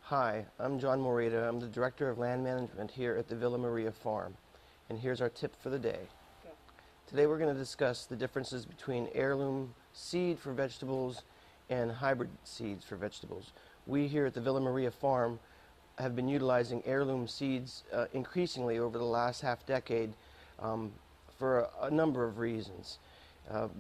Hi, I'm John Morita. I'm the Director of Land Management here at the Villa Maria Farm. And here's our tip for the day. Today we're going to discuss the differences between heirloom seed for vegetables and hybrid seeds for vegetables. We here at the Villa Maria Farm have been utilizing heirloom seeds increasingly over the last half decade for a number of reasons.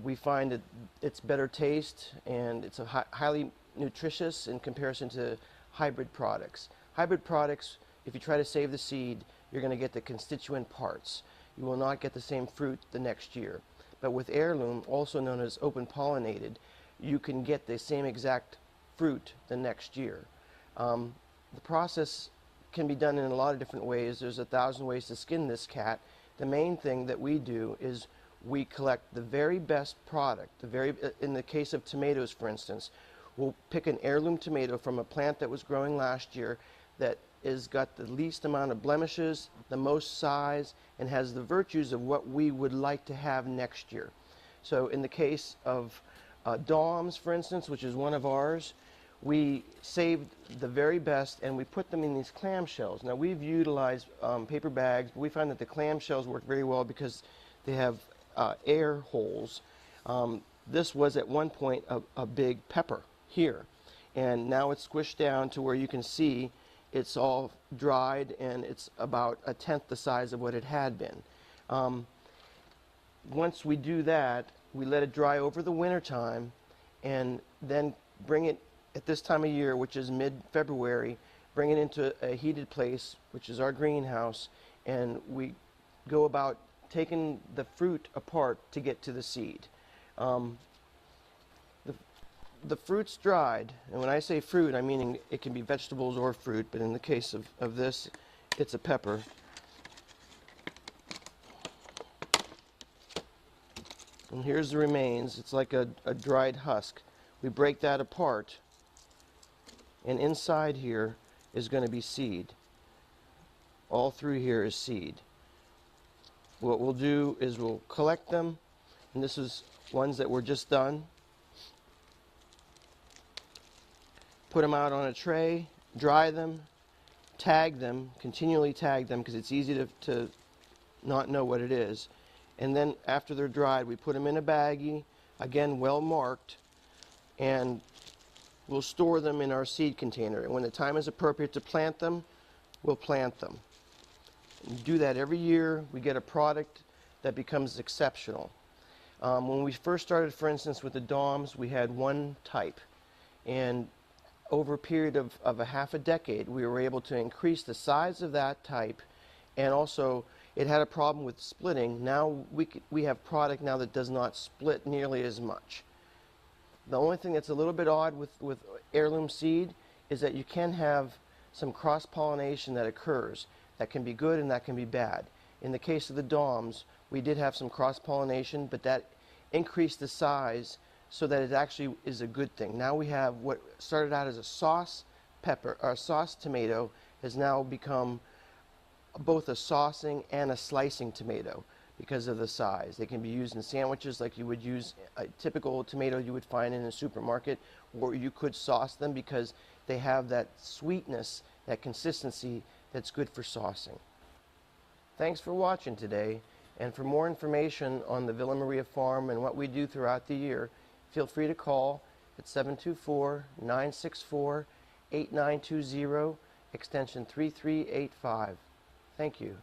We find that it's better taste and it's highly nutritious in comparison to hybrid products. Hybrid products, if you try to save the seed, you're going to get the constituent parts. You will not get the same fruit the next year. But with heirloom, also known as open pollinated, you can get the same exact fruit the next year. The process can be done in a lot of different ways. There's 1,000 ways to skin this cat. The main thing that we do is we collect the very best product. In the case of tomatoes, for instance, we'll pick an heirloom tomato from a plant that was growing last year that has got the least amount of blemishes, the most size, and has the virtues of what we would like to have next year. So in the case of Doms, for instance, which is one of ours, we saved the very best and we put them in these clamshells. Now we've utilized paper bags, but we find that the clamshells work very well because they have air holes. This was at one point a big pepper here, and now it's squished down to where you can see it's all dried and it's about 1/10 the size of what it had been. Once we do that, we let it dry over the winter time and then bring it at this time of year, which is mid-February, bring it into a heated place, which is our greenhouse, and we go about taking the fruit apart to get to the seed. The fruit's dried, and when I say fruit, I mean it can be vegetables or fruit, but in the case of this, it's a pepper. And here's the remains. It's like a dried husk. We break that apart, and inside here is going to be seed. All through here is seed. What we'll do is we'll collect them, and this is ones that were just done. Put them out on a tray, dry them, tag them, continually tag them because it's easy to not know what it is. And then after they're dried, we put them in a baggie, again well marked, and we'll store them in our seed container. And when the time is appropriate to plant them, we'll plant them. We do that every year. We get a product that becomes exceptional. When we first started, for instance, with the Doms, we had one type. And over a period of a half a decade, we were able to increase the size of that type, and also it had a problem with splitting. Now we have product now that does not split nearly as much. The only thing that's a little bit odd with heirloom seed is that you can have some cross-pollination that occurs. That can be good and that can be bad. In the case of the Doms, we did have some cross-pollination, but that increased the size so that it actually is a good thing. Now we have what started out as a sauce pepper, or a sauce tomato, has now become both a saucing and a slicing tomato because of the size. They can be used in sandwiches like you would use a typical tomato you would find in a supermarket, or you could sauce them because they have that sweetness, that consistency that's good for saucing. Thanks for watching today, and for more information on the Villa Maria Farm and what we do throughout the year, feel free to call at 724-964-8920, extension 3385. Thank you.